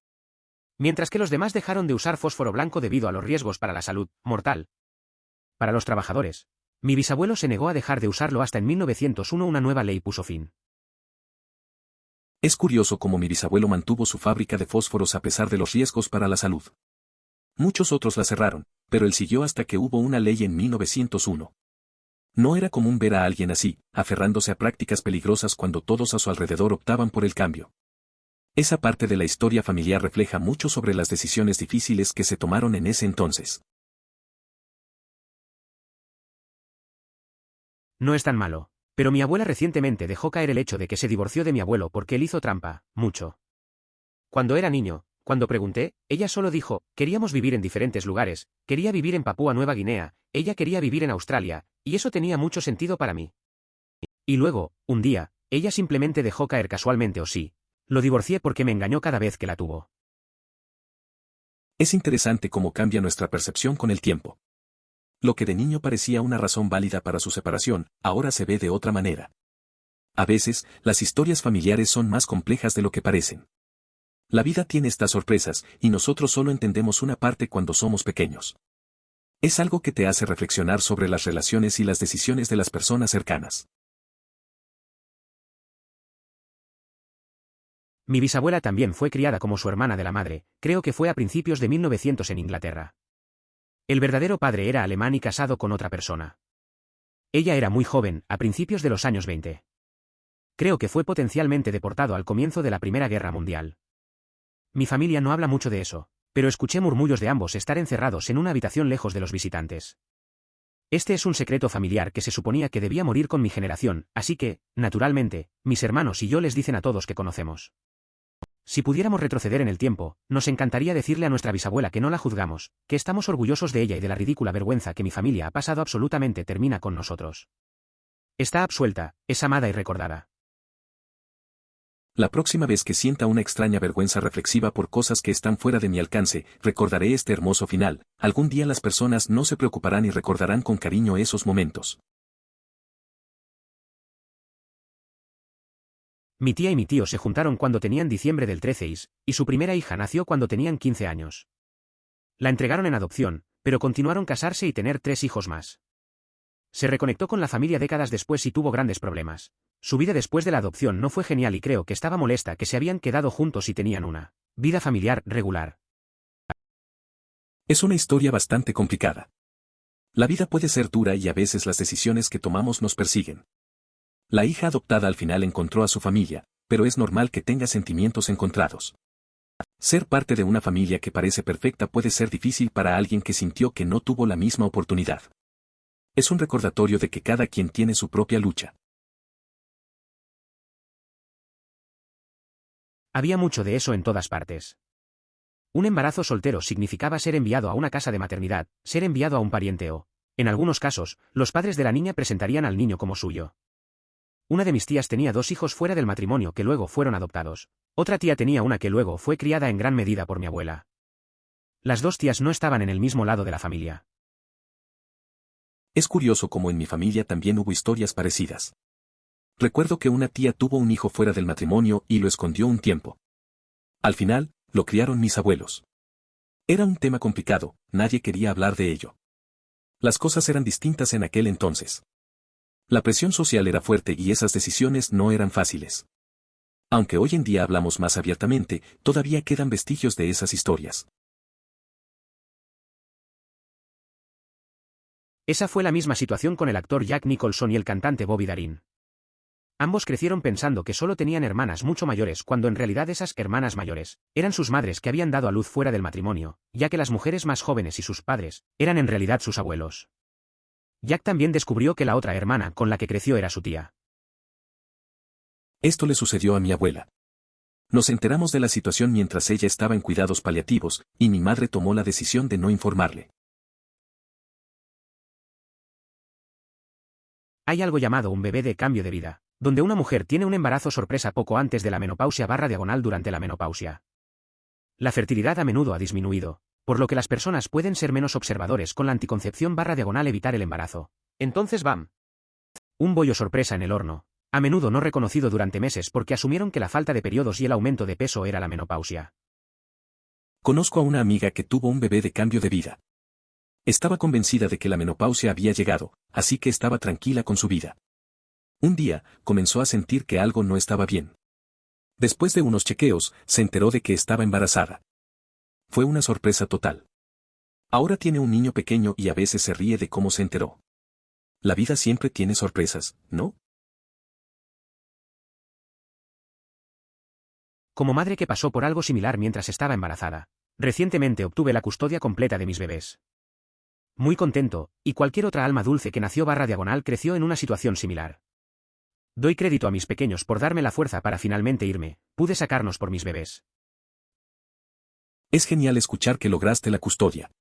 Mientras que los demás dejaron de usar fósforo blanco debido a los riesgos para la salud, mortal. Para los trabajadores. Mi bisabuelo se negó a dejar de usarlo hasta en 1901 una nueva ley puso fin. Es curioso cómo mi bisabuelo mantuvo su fábrica de fósforos a pesar de los riesgos para la salud. Muchos otros la cerraron, pero él siguió hasta que hubo una ley en 1901. No era común ver a alguien así, aferrándose a prácticas peligrosas cuando todos a su alrededor optaban por el cambio. Esa parte de la historia familiar refleja mucho sobre las decisiones difíciles que se tomaron en ese entonces. No es tan malo, pero mi abuela recientemente dejó caer el hecho de que se divorció de mi abuelo porque él hizo trampa, mucho. Cuando era niño, cuando pregunté, ella solo dijo, queríamos vivir en diferentes lugares, quería vivir en Papúa Nueva Guinea, ella quería vivir en Australia, y eso tenía mucho sentido para mí. Y luego, un día, ella simplemente dejó caer casualmente o sí, lo divorcié porque me engañó cada vez que la tuvo. Es interesante cómo cambia nuestra percepción con el tiempo. Lo que de niño parecía una razón válida para su separación, ahora se ve de otra manera. A veces, las historias familiares son más complejas de lo que parecen. La vida tiene estas sorpresas, y nosotros solo entendemos una parte cuando somos pequeños. Es algo que te hace reflexionar sobre las relaciones y las decisiones de las personas cercanas. Mi bisabuela también fue criada como su hermana de la madre, creo que fue a principios de 1900 en Inglaterra. El verdadero padre era alemán y casado con otra persona. Ella era muy joven, a principios de los años 20. Creo que fue potencialmente deportado al comienzo de la Primera Guerra Mundial. Mi familia no habla mucho de eso, pero escuché murmullos de ambos estar encerrados en una habitación lejos de los visitantes. Este es un secreto familiar que se suponía que debía morir con mi generación, así que, naturalmente, mis hermanos y yo les dicen a todos que conocemos. Si pudiéramos retroceder en el tiempo, nos encantaría decirle a nuestra bisabuela que no la juzgamos, que estamos orgullosos de ella y de la ridícula vergüenza que mi familia ha pasado absolutamente termina con nosotros. Está absuelta, es amada y recordada. La próxima vez que sienta una extraña vergüenza reflexiva por cosas que están fuera de mi alcance, recordaré este hermoso final. Algún día las personas no se preocuparán y recordarán con cariño esos momentos. Mi tía y mi tío se juntaron cuando tenían diciembre del 13 y su primera hija nació cuando tenían 15 años. La entregaron en adopción, pero continuaron casarse y tener 3 hijos más. Se reconectó con la familia décadas después y tuvo grandes problemas. Su vida después de la adopción no fue genial y creo que estaba molesta que se habían quedado juntos y tenían una vida familiar regular. Es una historia bastante complicada. La vida puede ser dura y a veces las decisiones que tomamos nos persiguen. La hija adoptada al final encontró a su familia, pero es normal que tenga sentimientos encontrados. Ser parte de una familia que parece perfecta puede ser difícil para alguien que sintió que no tuvo la misma oportunidad. Es un recordatorio de que cada quien tiene su propia lucha. Había mucho de eso en todas partes. Un embarazo soltero significaba ser enviado a una casa de maternidad, ser enviado a un pariente o, en algunos casos, los padres de la niña presentarían al niño como suyo. Una de mis tías tenía 2 hijos fuera del matrimonio que luego fueron adoptados. Otra tía tenía una que luego fue criada en gran medida por mi abuela. Las 2 tías no estaban en el mismo lado de la familia. Es curioso cómo en mi familia también hubo historias parecidas. Recuerdo que una tía tuvo un hijo fuera del matrimonio y lo escondió un tiempo. Al final, lo criaron mis abuelos. Era un tema complicado, nadie quería hablar de ello. Las cosas eran distintas en aquel entonces. La presión social era fuerte y esas decisiones no eran fáciles. Aunque hoy en día hablamos más abiertamente, todavía quedan vestigios de esas historias. Esa fue la misma situación con el actor Jack Nicholson y el cantante Bobby Darin. Ambos crecieron pensando que solo tenían hermanas mucho mayores cuando en realidad esas hermanas mayores eran sus madres que habían dado a luz fuera del matrimonio, ya que las mujeres más jóvenes y sus padres eran en realidad sus abuelos. Jack también descubrió que la otra hermana con la que creció era su tía. Esto le sucedió a mi abuela. Nos enteramos de la situación mientras ella estaba en cuidados paliativos, y mi madre tomó la decisión de no informarle. Hay algo llamado un bebé de cambio de vida, donde una mujer tiene un embarazo sorpresa poco antes de la menopausia/diagonal durante la menopausia. La fertilidad a menudo ha disminuido, por lo que las personas pueden ser menos observadores con la anticoncepción/diagonal evitar el embarazo. Entonces ¡bam! Un bollo sorpresa en el horno, a menudo no reconocido durante meses porque asumieron que la falta de periodos y el aumento de peso era la menopausia. Conozco a una amiga que tuvo un bebé de cambio de vida. Estaba convencida de que la menopausia había llegado, así que estaba tranquila con su vida. Un día, comenzó a sentir que algo no estaba bien. Después de unos chequeos, se enteró de que estaba embarazada. Fue una sorpresa total. Ahora tiene un niño pequeño y a veces se ríe de cómo se enteró. La vida siempre tiene sorpresas, ¿no? Como madre que pasó por algo similar mientras estaba embarazada, recientemente obtuve la custodia completa de mis bebés. Muy contento, y cualquier otra alma dulce que nació/diagonal creció en una situación similar. Doy crédito a mis pequeños por darme la fuerza para finalmente irme, pude sacarnos por mis bebés. Es genial escuchar que lograste la custodia.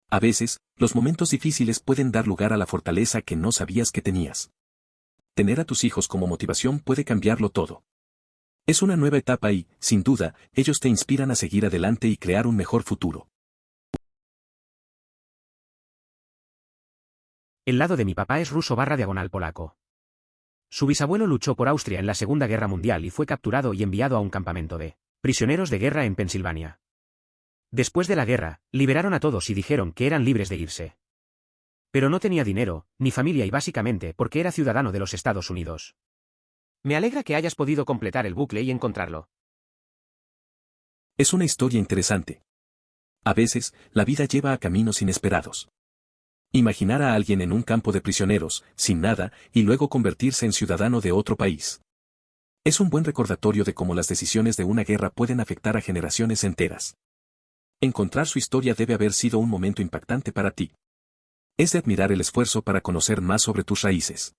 A veces, los momentos difíciles pueden dar lugar a la fortaleza que no sabías que tenías. Tener a tus hijos como motivación puede cambiarlo todo. Es una nueva etapa y, sin duda, ellos te inspiran a seguir adelante y crear un mejor futuro. El lado de mi papá es ruso/diagonal polaco. Su bisabuelo luchó por Austria en la Segunda Guerra Mundial y fue capturado y enviado a un campamento de prisioneros de guerra en Pensilvania. Después de la guerra, liberaron a todos y dijeron que eran libres de irse. Pero no tenía dinero, ni familia y básicamente porque era ciudadano de los Estados Unidos. Me alegra que hayas podido completar el bucle y encontrarlo. Es una historia interesante. A veces, la vida lleva a caminos inesperados. Imaginar a alguien en un campo de prisioneros, sin nada, y luego convertirse en ciudadano de otro país. Es un buen recordatorio de cómo las decisiones de una guerra pueden afectar a generaciones enteras. Encontrar su historia debe haber sido un momento impactante para ti. Es de admirar el esfuerzo para conocer más sobre tus raíces.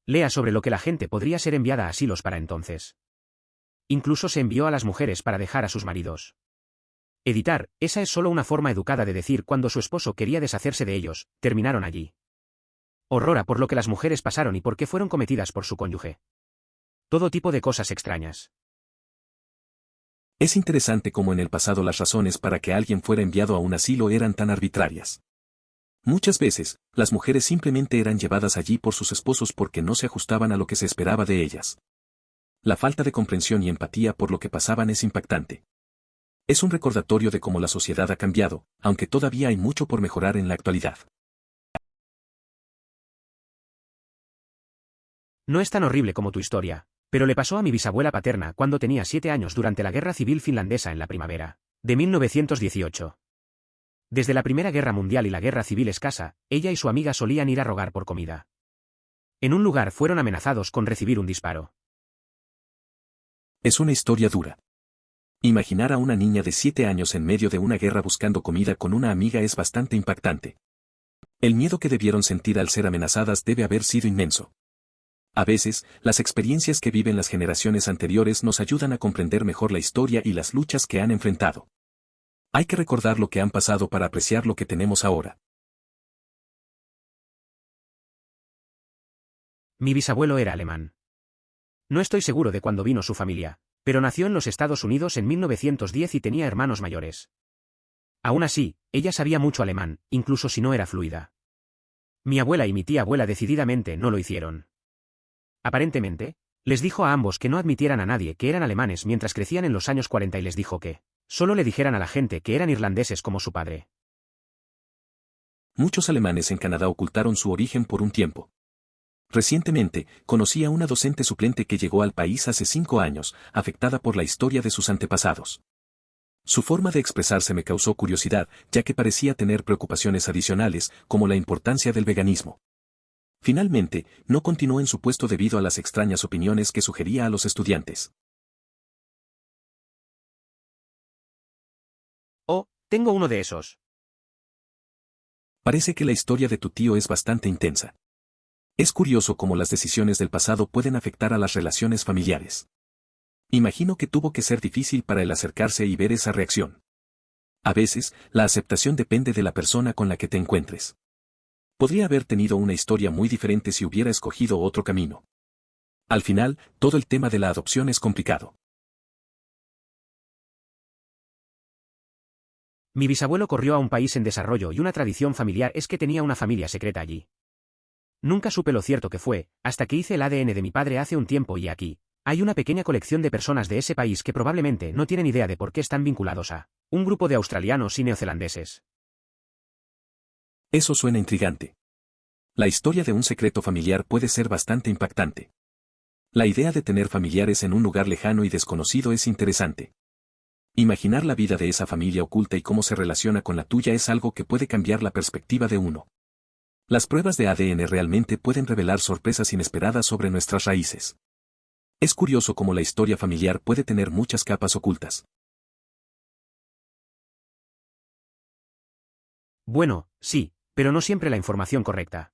Lea sobre lo que la gente podría ser enviada a asilos para entonces. Incluso se envió a las mujeres para dejar a sus maridos. Editar, esa es solo una forma educada de decir cuando su esposo quería deshacerse de ellos, terminaron allí. Horrora por lo que las mujeres pasaron y por qué fueron cometidas por su cónyuge. Todo tipo de cosas extrañas. Es interesante cómo en el pasado las razones para que alguien fuera enviado a un asilo eran tan arbitrarias. Muchas veces, las mujeres simplemente eran llevadas allí por sus esposos porque no se ajustaban a lo que se esperaba de ellas. La falta de comprensión y empatía por lo que pasaban es impactante. Es un recordatorio de cómo la sociedad ha cambiado, aunque todavía hay mucho por mejorar en la actualidad. No es tan horrible como tu historia, pero le pasó a mi bisabuela paterna cuando tenía 7 años durante la Guerra Civil Finlandesa en la primavera de 1918. Desde la Primera Guerra Mundial y la Guerra Civil escasa, ella y su amiga solían ir a rogar por comida. En un lugar fueron amenazados con recibir un disparo. Es una historia dura. Imaginar a una niña de 7 años en medio de una guerra buscando comida con una amiga es bastante impactante. El miedo que debieron sentir al ser amenazadas debe haber sido inmenso. A veces, las experiencias que viven las generaciones anteriores nos ayudan a comprender mejor la historia y las luchas que han enfrentado. Hay que recordar lo que han pasado para apreciar lo que tenemos ahora. Mi bisabuelo era alemán. No estoy seguro de cuándo vino su familia, pero nació en los Estados Unidos en 1910 y tenía hermanos mayores. Aún así, ella sabía mucho alemán, incluso si no era fluida. Mi abuela y mi tía abuela decididamente no lo hicieron. Aparentemente, les dijo a ambos que no admitieran a nadie que eran alemanes mientras crecían en los años 40 y les dijo que solo le dijeran a la gente que eran irlandeses como su padre. Muchos alemanes en Canadá ocultaron su origen por un tiempo. Recientemente, conocí a una docente suplente que llegó al país hace 5 años, afectada por la historia de sus antepasados. Su forma de expresarse me causó curiosidad, ya que parecía tener preocupaciones adicionales, como la importancia del veganismo. Finalmente, no continuó en su puesto debido a las extrañas opiniones que sugería a los estudiantes. Oh, tengo uno de esos. Parece que la historia de tu tío es bastante intensa. Es curioso cómo las decisiones del pasado pueden afectar a las relaciones familiares. Imagino que tuvo que ser difícil para él acercarse y ver esa reacción. A veces, la aceptación depende de la persona con la que te encuentres. Podría haber tenido una historia muy diferente si hubiera escogido otro camino. Al final, todo el tema de la adopción es complicado. Mi bisabuelo corrió a un país en desarrollo y una tradición familiar es que tenía una familia secreta allí. Nunca supe lo cierto que fue, hasta que hice el ADN de mi padre hace un tiempo y aquí, hay una pequeña colección de personas de ese país que probablemente no tienen idea de por qué están vinculados a un grupo de australianos y neozelandeses. Eso suena intrigante. La historia de un secreto familiar puede ser bastante impactante. La idea de tener familiares en un lugar lejano y desconocido es interesante. Imaginar la vida de esa familia oculta y cómo se relaciona con la tuya es algo que puede cambiar la perspectiva de uno. Las pruebas de ADN realmente pueden revelar sorpresas inesperadas sobre nuestras raíces. Es curioso cómo la historia familiar puede tener muchas capas ocultas. Bueno, sí, pero no siempre la información correcta.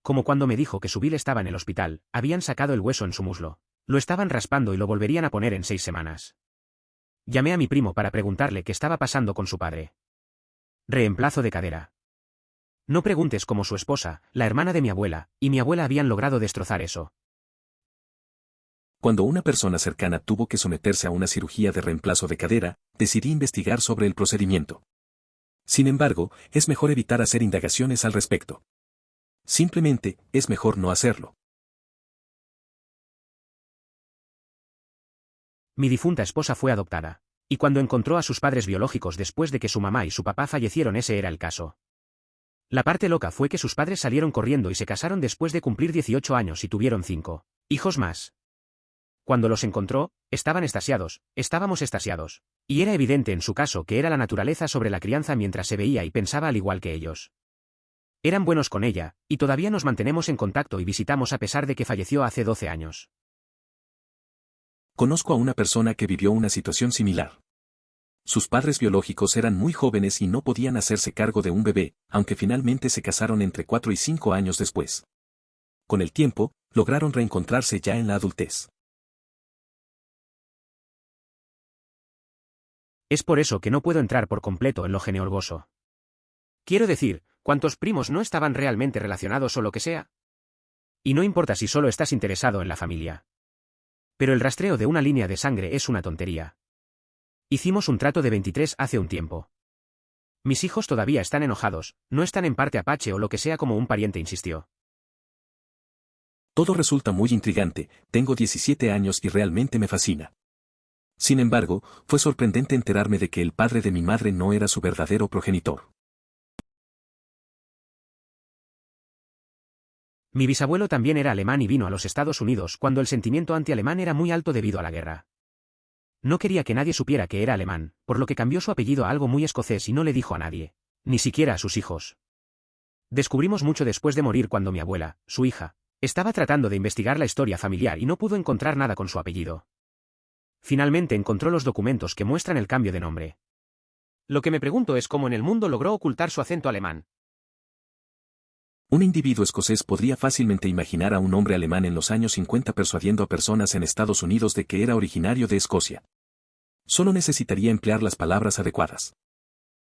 Como cuando me dijo que su Bill estaba en el hospital, habían sacado el hueso en su muslo. Lo estaban raspando y lo volverían a poner en 6 semanas. Llamé a mi primo para preguntarle qué estaba pasando con su padre. Reemplazo de cadera. No preguntes cómo su esposa, la hermana de mi abuela, y mi abuela habían logrado destrozar eso. Cuando una persona cercana tuvo que someterse a una cirugía de reemplazo de cadera, decidí investigar sobre el procedimiento. Sin embargo, es mejor evitar hacer indagaciones al respecto. Simplemente, es mejor no hacerlo. Mi difunta esposa fue adoptada. Y cuando encontró a sus padres biológicos después de que su mamá y su papá fallecieron, ese era el caso. La parte loca fue que sus padres salieron corriendo y se casaron después de cumplir 18 años y tuvieron 5 hijos más. Cuando los encontró, estaban extasiados, estábamos extasiados. Y era evidente en su caso que era la naturaleza sobre la crianza mientras se veía y pensaba al igual que ellos. Eran buenos con ella, y todavía nos mantenemos en contacto y visitamos a pesar de que falleció hace 12 años. Conozco a una persona que vivió una situación similar. Sus padres biológicos eran muy jóvenes y no podían hacerse cargo de un bebé, aunque finalmente se casaron entre 4 y 5 años después. Con el tiempo, lograron reencontrarse ya en la adultez. Es por eso que no puedo entrar por completo en lo genealogoso. Quiero decir, ¿cuántos primos no estaban realmente relacionados o lo que sea? Y no importa si solo estás interesado en la familia. Pero el rastreo de una línea de sangre es una tontería. Hicimos un trato de 23 hace un tiempo. Mis hijos todavía están enojados, no están en parte apache o lo que sea como un pariente insistió. Todo resulta muy intrigante, tengo 17 años y realmente me fascina. Sin embargo, fue sorprendente enterarme de que el padre de mi madre no era su verdadero progenitor. Mi bisabuelo también era alemán y vino a los Estados Unidos cuando el sentimiento anti-alemán era muy alto debido a la guerra. No quería que nadie supiera que era alemán, por lo que cambió su apellido a algo muy escocés y no le dijo a nadie, ni siquiera a sus hijos. Descubrimos mucho después de morir cuando mi abuela, su hija, estaba tratando de investigar la historia familiar y no pudo encontrar nada con su apellido. Finalmente encontró los documentos que muestran el cambio de nombre. Lo que me pregunto es cómo en el mundo logró ocultar su acento alemán. Un individuo escocés podría fácilmente imaginar a un hombre alemán en los años 50 persuadiendo a personas en Estados Unidos de que era originario de Escocia. Solo necesitaría emplear las palabras adecuadas.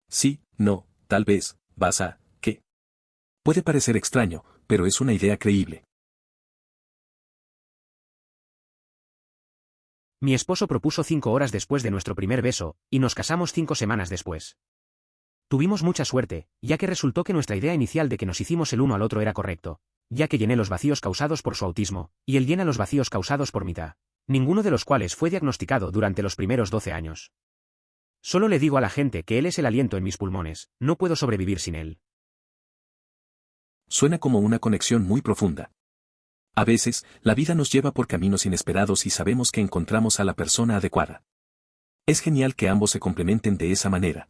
Sí, no, tal vez, vas a, ¿qué? Puede parecer extraño, pero es una idea creíble. Mi esposo propuso 5 horas después de nuestro primer beso, y nos casamos 5 semanas después. Tuvimos mucha suerte, ya que resultó que nuestra idea inicial de que nos hicimos el uno al otro era correcto, ya que llené los vacíos causados por su autismo, y él llena los vacíos causados por mitad, ninguno de los cuales fue diagnosticado durante los primeros 12 años. Solo le digo a la gente que él es el aliento en mis pulmones, no puedo sobrevivir sin él. Suena como una conexión muy profunda. A veces, la vida nos lleva por caminos inesperados y sabemos que encontramos a la persona adecuada. Es genial que ambos se complementen de esa manera.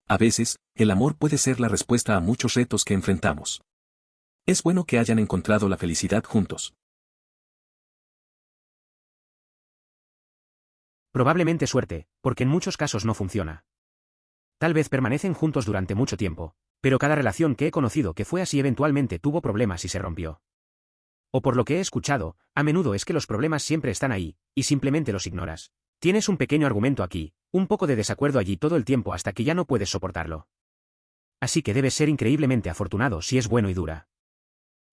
A veces, el amor puede ser la respuesta a muchos retos que enfrentamos. Es bueno que hayan encontrado la felicidad juntos. Probablemente suerte, porque en muchos casos no funciona. Tal vez permanecen juntos durante mucho tiempo, pero cada relación que he conocido que fue así eventualmente tuvo problemas y se rompió. O por lo que he escuchado, a menudo es que los problemas siempre están ahí, y simplemente los ignoras. Tienes un pequeño argumento aquí, un poco de desacuerdo allí todo el tiempo hasta que ya no puedes soportarlo. Así que debes ser increíblemente afortunado si es bueno y dura.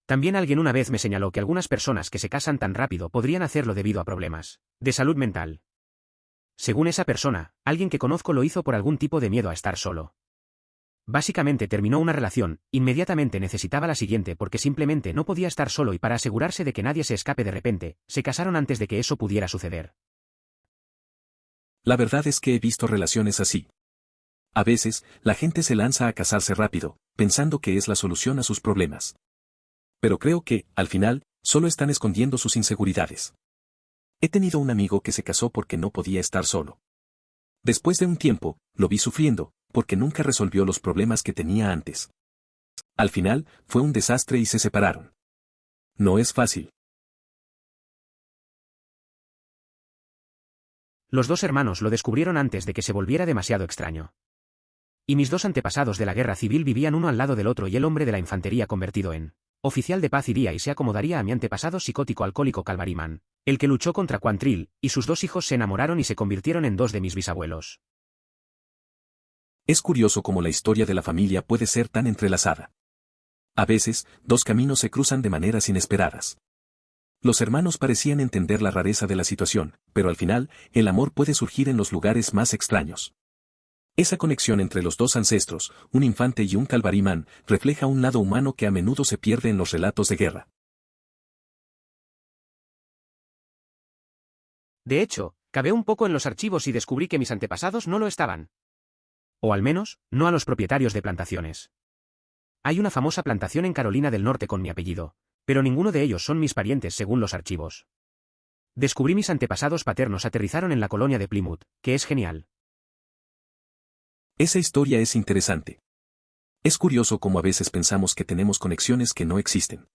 También alguien una vez me señaló que algunas personas que se casan tan rápido podrían hacerlo debido a problemas de salud mental. Según esa persona, alguien que conozco lo hizo por algún tipo de miedo a estar solo. Básicamente terminó una relación, inmediatamente necesitaba la siguiente porque simplemente no podía estar solo y para asegurarse de que nadie se escape de repente, se casaron antes de que eso pudiera suceder. La verdad es que he visto relaciones así. A veces, la gente se lanza a casarse rápido, pensando que es la solución a sus problemas. Pero creo que, al final, solo están escondiendo sus inseguridades. He tenido un amigo que se casó porque no podía estar solo. Después de un tiempo, lo vi sufriendo, porque nunca resolvió los problemas que tenía antes. Al final, fue un desastre y se separaron. No es fácil. Los dos hermanos lo descubrieron antes de que se volviera demasiado extraño. Y mis dos antepasados de la guerra civil vivían uno al lado del otro y el hombre de la infantería convertido en oficial de paz iría y se acomodaría a mi antepasado psicótico alcohólico Calvary Man, el que luchó contra Quantrill, y sus dos hijos se enamoraron y se convirtieron en dos de mis bisabuelos. Es curioso cómo la historia de la familia puede ser tan entrelazada. A veces, dos caminos se cruzan de maneras inesperadas. Los hermanos parecían entender la rareza de la situación, pero al final, el amor puede surgir en los lugares más extraños. Esa conexión entre los dos ancestros, un infante y un calvarimán, refleja un lado humano que a menudo se pierde en los relatos de guerra. De hecho, cavé un poco en los archivos y descubrí que mis antepasados no lo estaban. O al menos, no a los propietarios de plantaciones. Hay una famosa plantación en Carolina del Norte con mi apellido, pero ninguno de ellos son mis parientes según los archivos. Descubrí mis antepasados paternos aterrizaron en la colonia de Plymouth, que es genial. Esa historia es interesante. Es curioso cómo a veces pensamos que tenemos conexiones que no existen.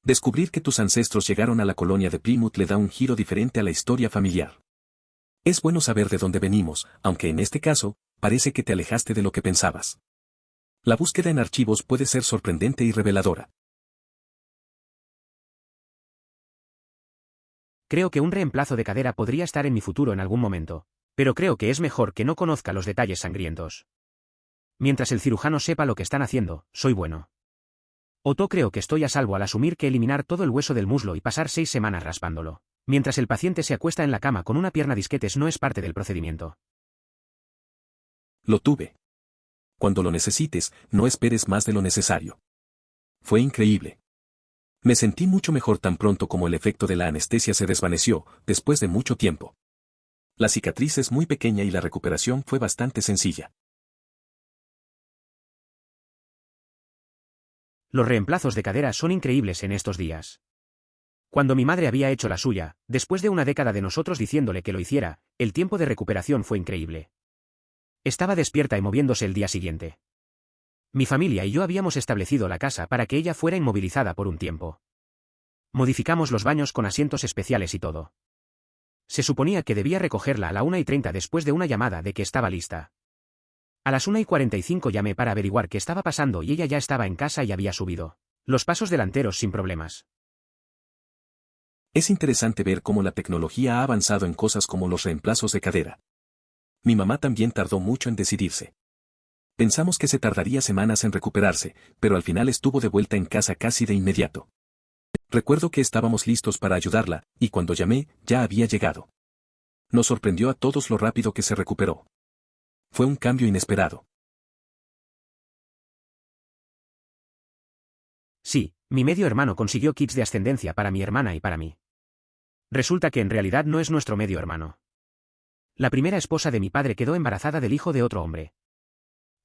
Descubrir que tus ancestros llegaron a la colonia de Plymouth le da un giro diferente a la historia familiar. Es bueno saber de dónde venimos, aunque en este caso, parece que te alejaste de lo que pensabas. La búsqueda en archivos puede ser sorprendente y reveladora. Creo que un reemplazo de cadera podría estar en mi futuro en algún momento, pero creo que es mejor que no conozca los detalles sangrientos. Mientras el cirujano sepa lo que están haciendo, soy bueno. Otto creo que estoy a salvo al asumir que eliminar todo el hueso del muslo y pasar 6 semanas raspándolo, mientras el paciente se acuesta en la cama con una pierna disquetes no es parte del procedimiento. Lo tuve. Cuando lo necesites, no esperes más de lo necesario. Fue increíble. Me sentí mucho mejor tan pronto como el efecto de la anestesia se desvaneció, después de mucho tiempo. La cicatriz es muy pequeña y la recuperación fue bastante sencilla. Los reemplazos de cadera son increíbles en estos días. Cuando mi madre había hecho la suya, después de una década de nosotros diciéndole que lo hiciera, el tiempo de recuperación fue increíble. Estaba despierta y moviéndose el día siguiente. Mi familia y yo habíamos establecido la casa para que ella fuera inmovilizada por un tiempo. Modificamos los baños con asientos especiales y todo. Se suponía que debía recogerla a la 1:30 después de una llamada de que estaba lista. A las 1:45 llamé para averiguar qué estaba pasando y ella ya estaba en casa y había subido los pasos delanteros sin problemas. Es interesante ver cómo la tecnología ha avanzado en cosas como los reemplazos de cadera. Mi mamá también tardó mucho en decidirse. Pensamos que se tardaría semanas en recuperarse, pero al final estuvo de vuelta en casa casi de inmediato. Recuerdo que estábamos listos para ayudarla, y cuando llamé, ya había llegado. Nos sorprendió a todos lo rápido que se recuperó. Fue un cambio inesperado. Sí, mi medio hermano consiguió kits de ascendencia para mi hermana y para mí. Resulta que en realidad no es nuestro medio hermano. La primera esposa de mi padre quedó embarazada del hijo de otro hombre.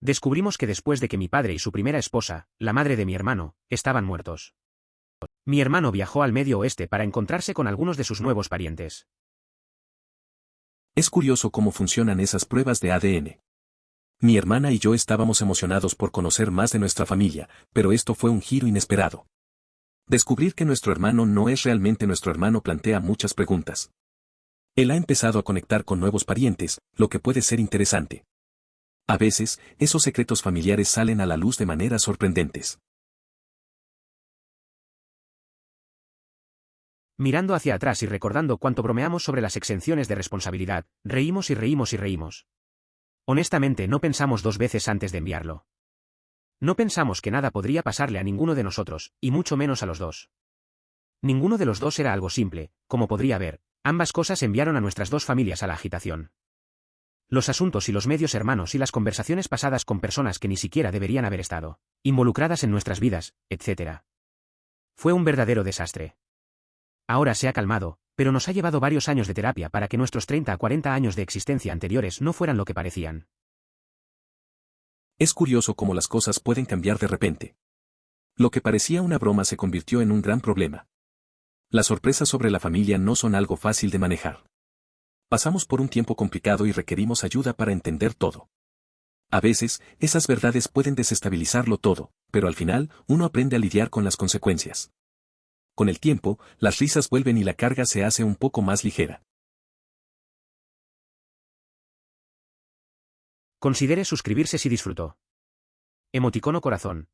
Descubrimos que después de que mi padre y su primera esposa, la madre de mi hermano, estaban muertos. Mi hermano viajó al Medio Oeste para encontrarse con algunos de sus nuevos parientes. Es curioso cómo funcionan esas pruebas de ADN. Mi hermana y yo estábamos emocionados por conocer más de nuestra familia, pero esto fue un giro inesperado. Descubrir que nuestro hermano no es realmente nuestro hermano plantea muchas preguntas. Él ha empezado a conectar con nuevos parientes, lo que puede ser interesante. A veces, esos secretos familiares salen a la luz de maneras sorprendentes. Mirando hacia atrás y recordando cuánto bromeamos sobre las exenciones de responsabilidad, reímos y reímos y reímos. Honestamente no pensamos 2 veces antes de enviarlo. No pensamos que nada podría pasarle a ninguno de nosotros, y mucho menos a los dos. Ninguno de los dos era algo simple, como podría ver, ambas cosas enviaron a nuestras dos familias a la agitación. Los asuntos y los medios hermanos y las conversaciones pasadas con personas que ni siquiera deberían haber estado involucradas en nuestras vidas, etc. Fue un verdadero desastre. Ahora se ha calmado, pero nos ha llevado varios años de terapia para que nuestros 30 a 40 años de existencia anteriores no fueran lo que parecían. Es curioso cómo las cosas pueden cambiar de repente. Lo que parecía una broma se convirtió en un gran problema. Las sorpresas sobre la familia no son algo fácil de manejar. Pasamos por un tiempo complicado y requerimos ayuda para entender todo. A veces, esas verdades pueden desestabilizarlo todo, pero al final, uno aprende a lidiar con las consecuencias. Con el tiempo, las risas vuelven y la carga se hace un poco más ligera. Considere suscribirse si disfrutó. Emoticono corazón.